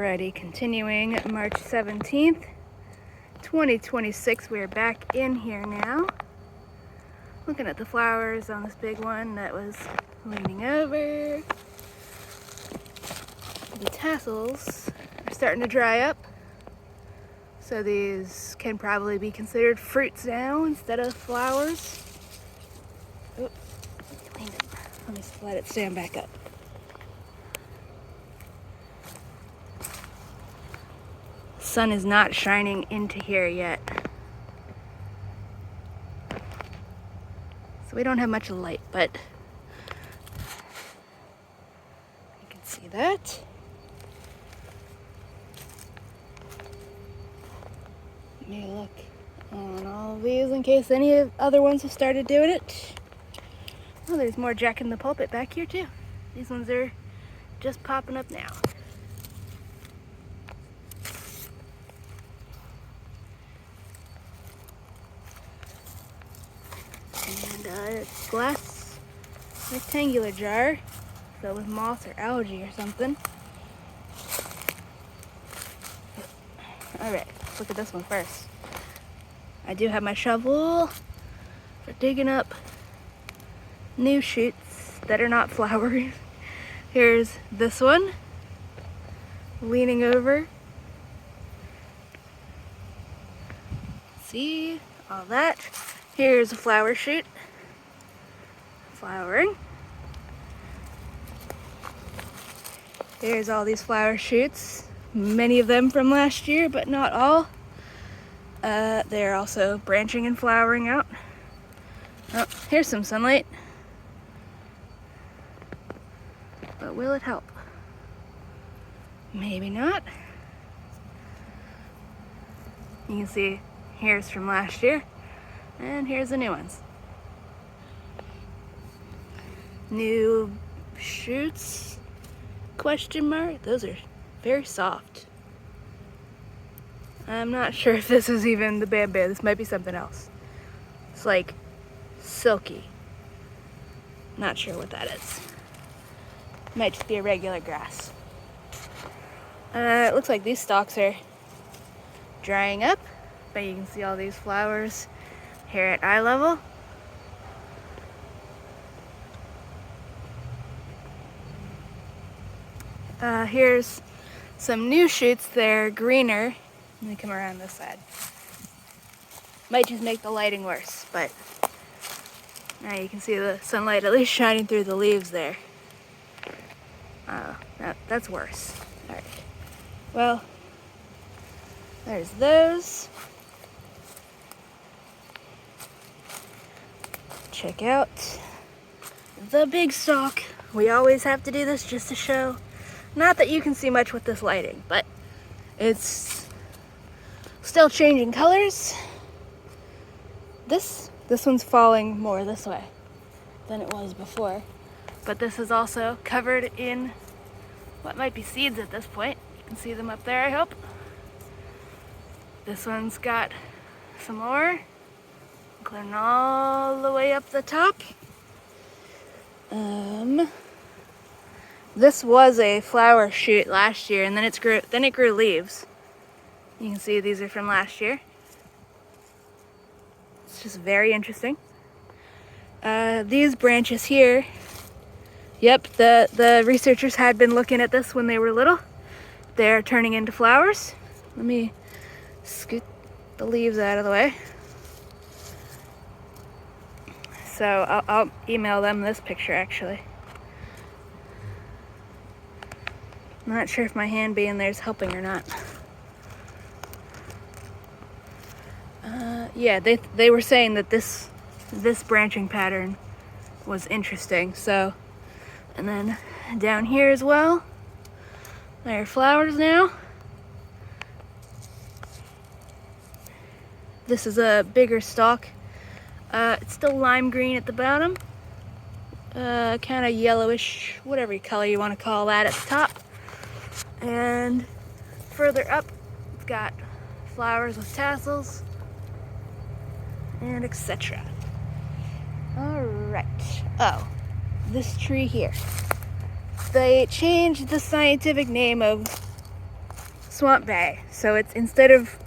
Alrighty, continuing March 17th, 2026. We're back in here now. Looking at the flowers on this big one that was leaning over. The tassels are starting to dry up. So these can probably be considered fruits now instead of flowers. Oop, let me let it stand back up. Sun is not shining into here yet, so we don't have much light, but you can see that. Let me look on all of these in case any other ones have started doing it. Oh, there's more Jack in the Pulpit back here too. These ones are just popping up now. And a glass rectangular jar filled with moss or algae or something. Alright, let's look at this one first. I do have my shovel for digging up new shoots that are not flowers. Here's this one, leaning over. See all that? Here's a flower shoot, flowering. There's all these flower shoots, many of them from last year, but not all. They're also branching and flowering out. Oh, here's some sunlight. But will it help? Maybe not. You can see here's from last year. And here's the new ones. New shoots? Question mark? Those are very soft. I'm not sure if this is even the bamboo. This might be something else. It's like silky. Not sure what that is. Might just be a regular grass. It looks like these stalks are drying up, but you can see all these flowers here at eye level. Here's some new shoots. They're greener. Let me come around this side. Might just make the lighting worse, but now you can see the sunlight at least shining through the leaves there. That's worse. Alright. Well, there's those. Check out the big stalk. We always have to do this just to show. Not that you can see much with this lighting, but it's still changing colors. This one's falling more this way than it was before. But this is also covered in what might be seeds at this point. You can see them up there, I hope. This one's got some more. Including all the way up the top. This was a flower shoot last year, and then it grew leaves. You can see these are from last year. It's just very interesting. These branches here, yep, the researchers had been looking at this when they were little. They're turning into flowers. Let me scoot the leaves out of the way. So I'll email them this picture, actually. I'm not sure if my hand being there is helping or not. Yeah, they were saying that this branching pattern was interesting. So, and then down here as well, there are flowers now. This is a bigger stalk. It's still lime green at the bottom. Kind of yellowish, whatever color you want to call that at the top. And further up, it's got flowers with tassels and etc. Alright. Oh, this tree here. They changed the scientific name of swamp bay. So it's, instead of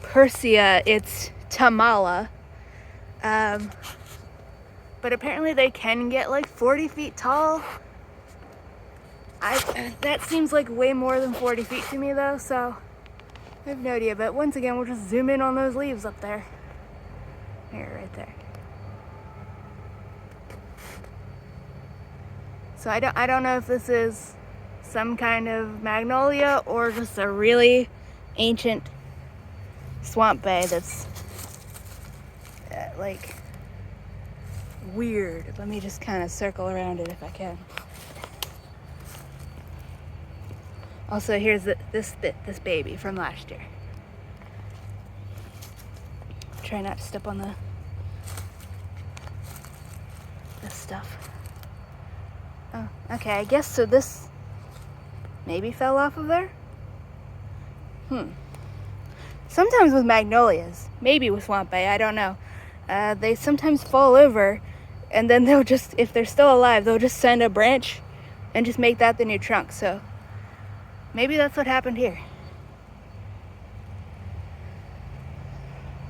Persea, it's Tamala. But apparently they can get like 40 feet tall. That seems like way more than 40 feet to me though, so I have no idea. But once again, we'll just zoom in on those leaves up there. Here, right there. So I don't know if this is some kind of magnolia or just a really ancient swamp bay that's like weird. Let me just kind of circle around it if I can. Also, here's this baby from last year. Try not to step on this stuff. Oh, okay, I guess so. This maybe fell off of there. Sometimes with magnolias, maybe with swamp bay, I don't know. They sometimes fall over, and then they'll just, if they're still alive, they'll just send a branch and just make that the new trunk. So maybe that's what happened here.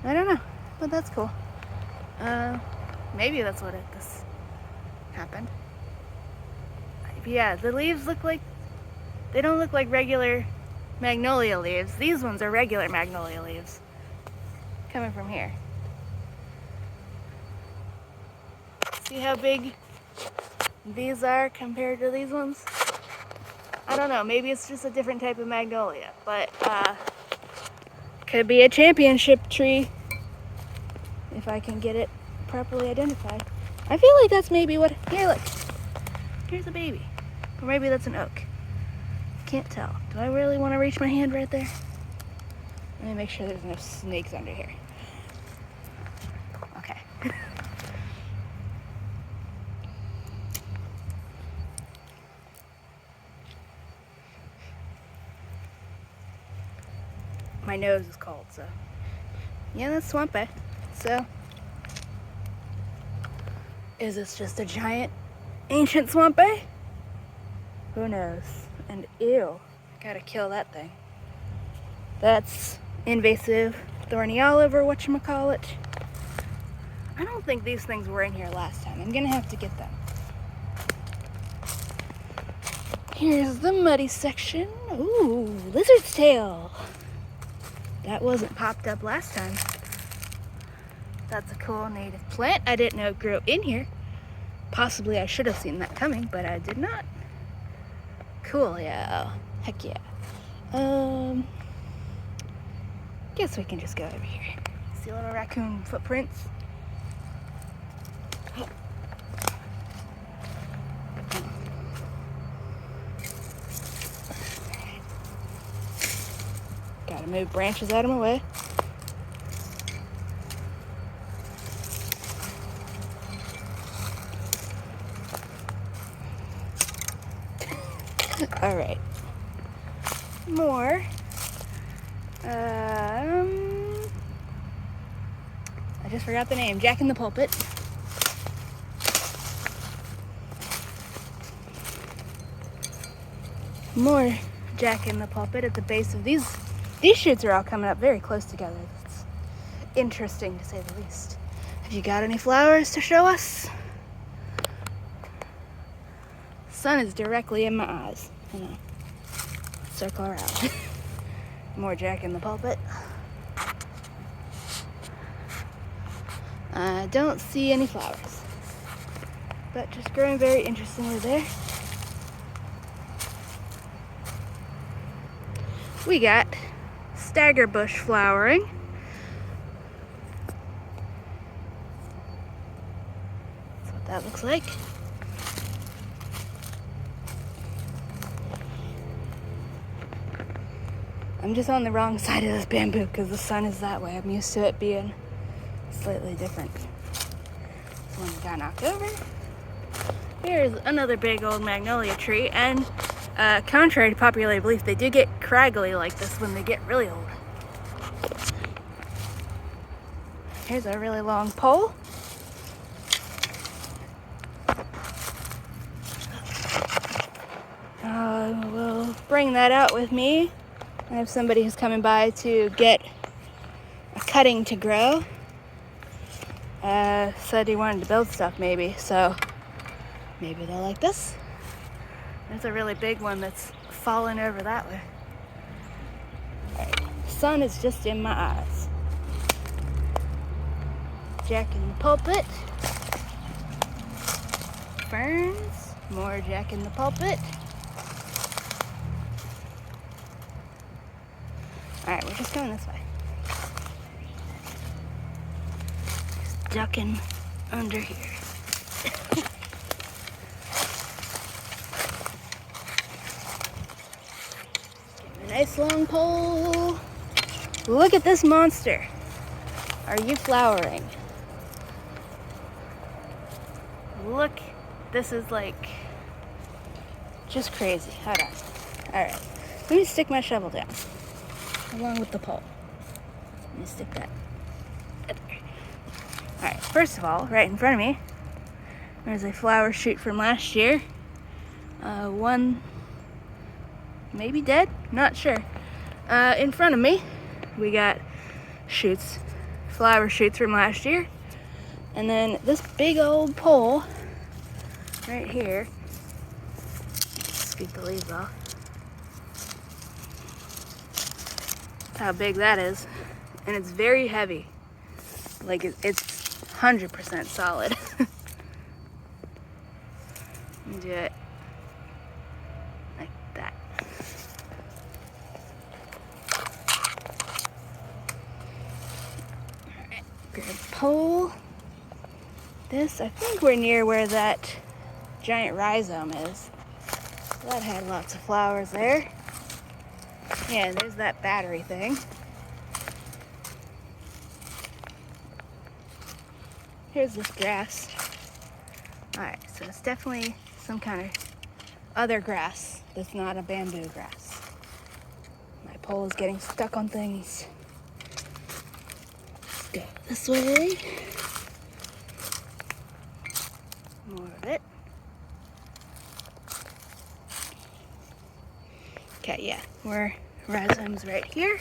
I don't know, but that's cool. Maybe that's what this happened. Yeah, the leaves look like, they don't look like regular magnolia leaves. These ones are regular magnolia leaves coming from here. See how big these are compared to these ones? I don't know, maybe it's just a different type of magnolia, but could be a championship tree if I can get it properly identified. I feel like that's maybe what, here look, here's a baby. Or maybe that's an oak. Can't tell. Do I really want to reach my hand right there? Let me make sure there's no snakes under here. Okay. My nose is cold, so. Yeah, that's swamp bay. So, is this just a giant ancient swamp bay? Who knows? And ew, gotta kill that thing. That's invasive thorny olive, or whatchamacallit. I don't think these things were in here last time. I'm gonna have to get them. Here's the muddy section. Ooh, lizard's tail. That wasn't popped up last time. That's a cool native plant. I didn't know it grew in here. Possibly I should have seen that coming, but I did not. Cool, yeah. Heck yeah. Guess we can just go over here. See little raccoon footprints? Gotta move branches out of my way. All right, more. I just forgot the name. Jack in the Pulpit. More Jack in the Pulpit at the base of these. These shoots are all coming up very close together. It's interesting to say the least. Have you got any flowers to show us? The sun is directly in my eyes. I know. Circle around. More Jack in the Pulpit. I don't see any flowers, but just growing very interestingly there. We got stagger bush flowering. That's what that looks like. I'm just on the wrong side of this bamboo because the sun is that way. I'm used to it being slightly different. This one got knocked over. Here's another big old magnolia tree, and contrary to popular belief, they do get craggly like this when they get really old. Here's a really long pole. We'll bring that out with me I have somebody who's coming by to get a cutting to grow. Said he wanted to build stuff maybe, so maybe they'll like this. There's a really big one that's fallen over that way. Alright, sun is just in my eyes. Jack in the pulpit. Ferns, more Jack in the pulpit. Alright, we're just going this way. Just ducking under here. Give me a nice long pole. Look at this monster. Are you flowering? Look, this is like just crazy. Hold on. Alright, let me stick my shovel down along with the pole. Let me stick that there. Alright, first of all, right in front of me, there's a flower shoot from last year. One maybe dead, not sure. In front of me, we got shoots, flower shoots from last year. And then this big old pole right here. Scoop the leaves off. That's how big that is. And it's very heavy. Like it's 100% solid. Do it like that. Alright, grab a pole. This, I think we're near where that giant rhizome is. That had lots of flowers there. Yeah, there's that battery thing. Here's this grass. Alright, so it's definitely some kind of other grass that's not a bamboo grass. My pole is getting stuck on things. Let's go this way. More of it. Okay, yeah, we're rhizomes right here.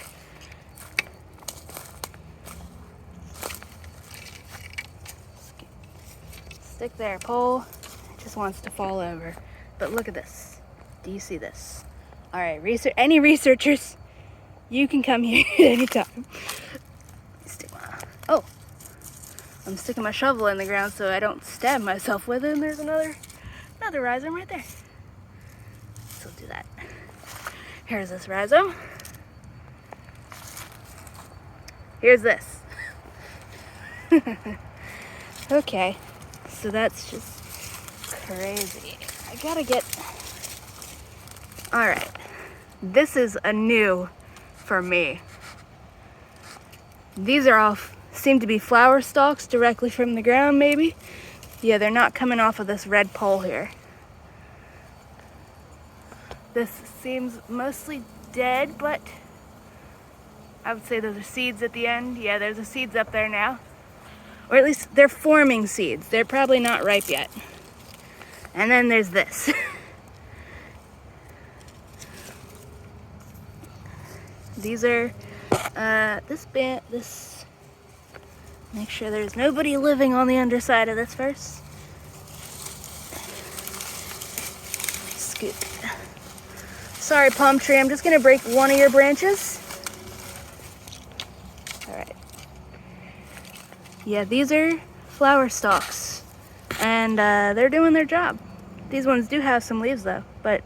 Stick there, pole. It just wants to fall over. But look at this. Do you see this? All right, any researchers, you can come here at any time. Oh, I'm sticking my shovel in the ground so I don't stab myself with it. And there's another rhizome right there. So do that. Here's this rhizome. Here's this. Okay, so that's just crazy. I gotta get... All right, this is a new for me. These are all seem to be flower stalks directly from the ground, maybe. Yeah, they're not coming off of this red pole here. This seems mostly dead, but I would say those are seeds at the end. Yeah, there's the seeds up there now. Or at least they're forming seeds. They're probably not ripe yet. And then there's this. These are, this, make sure there's nobody living on the underside of this first. Scoop. Sorry, palm tree, I'm just gonna break one of your branches. All right. Yeah, these are flower stalks, and they're doing their job. These ones do have some leaves though, but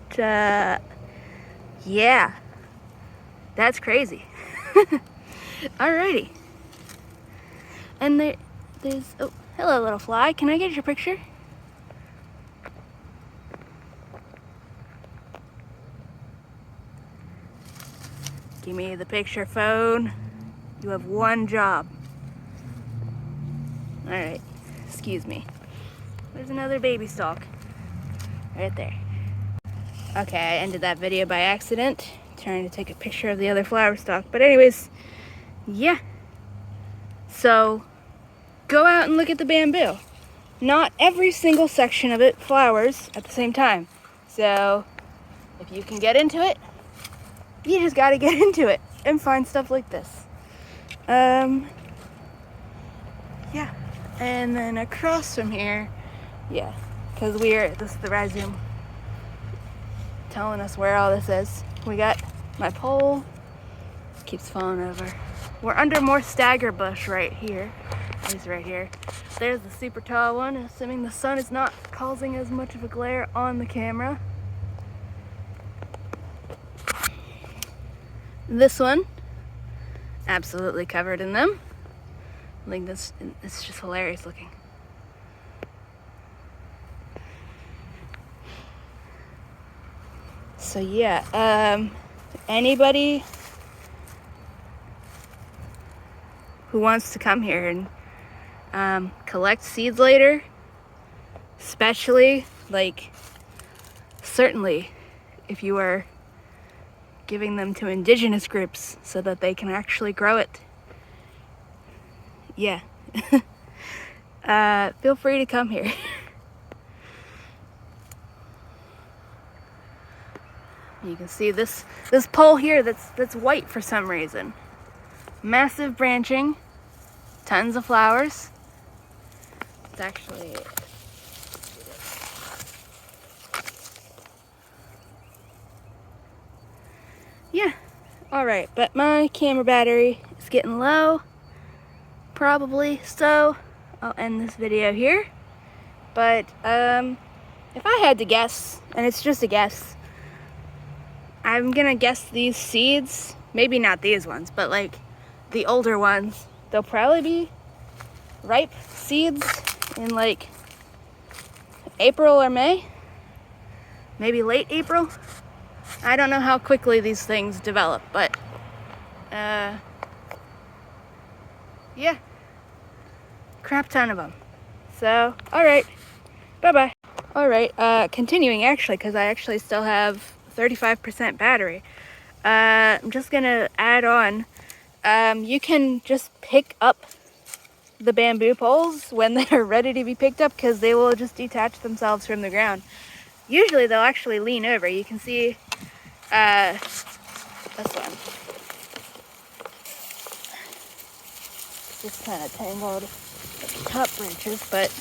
yeah, that's crazy. Alrighty. And there's, oh, hello little fly, can I get your picture? Give me the picture, phone. You have one job. All right, excuse me. There's another baby stalk right there. Okay, I ended that video by accident, trying to take a picture of the other flower stalk. But anyways, yeah. So go out and look at the bamboo. Not every single section of it flowers at the same time. So if you can get into it, you just gotta get into it and find stuff like this. Yeah, and then across from here, yeah, because this is the resume telling us where all this is. We got my pole, keeps falling over. We're under more stagger bush right here. He's right here. There's the super tall one, assuming the sun is not causing as much of a glare on the camera. This one, absolutely covered in them. Like this, it's just hilarious looking. So yeah, anybody who wants to come here and collect seeds later, especially, like, certainly if you are giving them to indigenous groups so that they can actually grow it, yeah, feel free to come here. You can see this pole here that's white for some reason. Massive branching, tons of flowers. It's actually, yeah, all right, but my camera battery is getting low, probably, so I'll end this video here. But if I had to guess, and it's just a guess, I'm gonna guess these seeds, maybe not these ones, but like the older ones, they'll probably be ripe seeds in like April or May, maybe late April. I don't know how quickly these things develop, but yeah, crap ton of them. So, all right, bye-bye. All right, continuing actually, because I actually still have 35% battery. I'm just gonna add on, you can just pick up the bamboo poles when they're ready to be picked up, because they will just detach themselves from the ground. Usually they'll actually lean over. You can see this one. Just kind of tangled at the top branches, but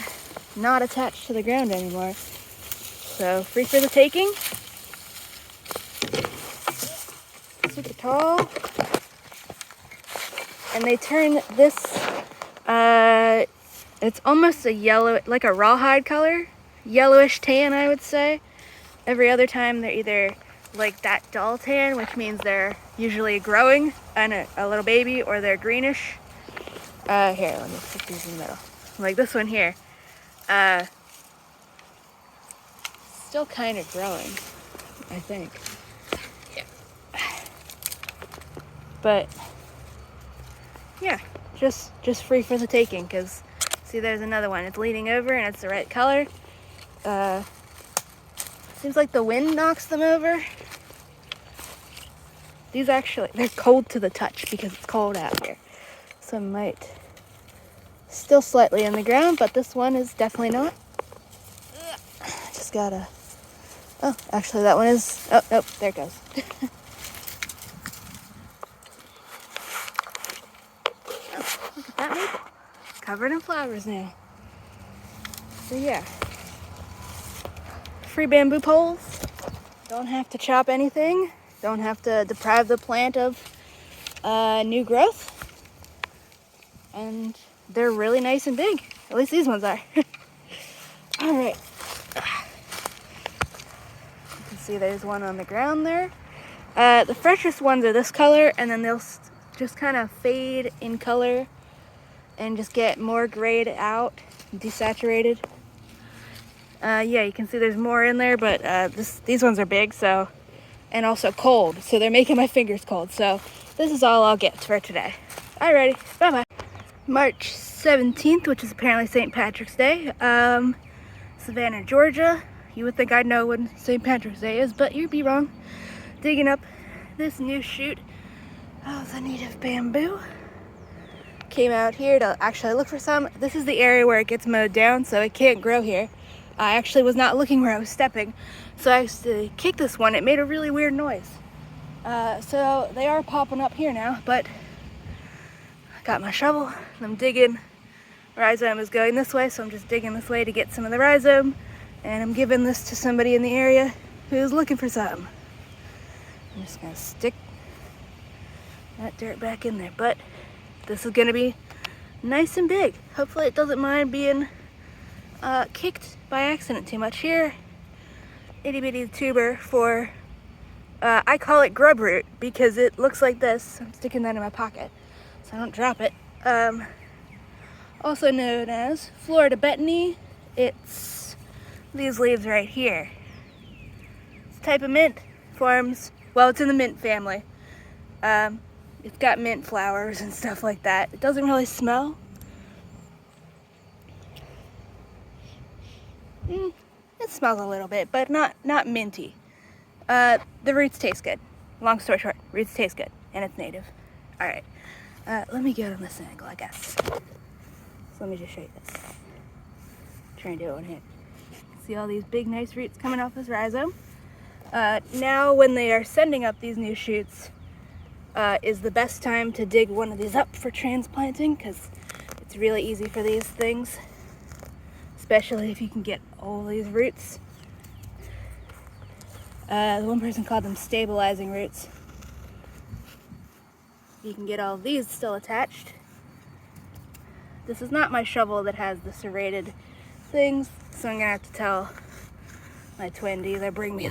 not attached to the ground anymore. So free for the taking. Super tall, and they turn this, it's almost a yellow, like a rawhide color, yellowish tan, I would say. Every other time they're either like that dull tan, which means they're usually growing and a little baby, or they're greenish. Here, let me put these in the middle. Like this one here, still kind of growing, I think. But yeah, just free for the taking, because see, there's another one. It's leaning over and it's the right color. Seems like the wind knocks them over. These actually, they're cold to the touch because it's cold out here. Some might still slightly in the ground, but this one is definitely not. Just gotta, oh, actually that one is, oh, nope, there it goes. Look at that maple, covered in flowers now. So yeah, free bamboo poles. Don't have to chop anything. Don't have to deprive the plant of new growth. And they're really nice and big. At least these ones are. All right. You can see there's one on the ground there. The freshest ones are this color, and then they'll just kind of fade in color and just get more grayed out, desaturated. Yeah, you can see there's more in there, but these ones are big, so, and also cold, so they're making my fingers cold. So this is all I'll get for today. Alrighty, bye-bye. March 17th, which is apparently St. Patrick's Day, Savannah, Georgia. You would think I'd know when St. Patrick's Day is, but you'd be wrong. Digging up this new shoot of the native bamboo. Came out here to actually look for some. This is the area where it gets mowed down, so it can't grow here. I actually was not looking where I was stepping, so I used to kick this one. It made a really weird noise. So they are popping up here now, but I got my shovel and I'm digging. Rhizome is going this way, so I'm just digging this way to get some of the rhizome, and I'm giving this to somebody in the area who's looking for some. I'm just gonna stick that dirt back in there, but this is gonna be nice and big. Hopefully it doesn't mind being kicked by accident too much. Here, itty bitty tuber for, I call it grub root because it looks like this. I'm sticking that in my pocket so I don't drop it. Also known as Florida betony. It's these leaves right here. This type of mint forms, well, it's in the mint family. It's got mint flowers and stuff like that. It doesn't really smell. It smells a little bit, but not minty. The roots taste good. Long story short, roots taste good, and it's native. All right, let me get on this angle, I guess. So let me just show you this. Try and do it one hand. See all these big, nice roots coming off this rhizome? Now when they are sending up these new shoots, is the best time to dig one of these up for transplanting, because it's really easy for these things, especially if you can get all these roots. One person called them stabilizing roots. You can get all of these still attached. This is not my shovel that has the serrated things, so I'm gonna have to tell my twin to either bring me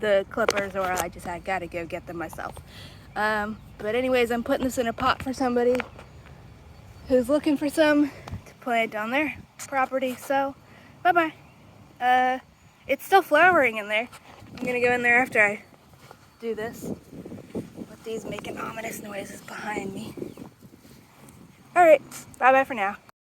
the clippers, or I just gotta go get them myself. But anyways, I'm putting this in a pot for somebody who's looking for some to plant on their property. So, bye-bye. It's still flowering in there. I'm gonna go in there after I do this. But these making ominous noises behind me. Alright, bye-bye for now.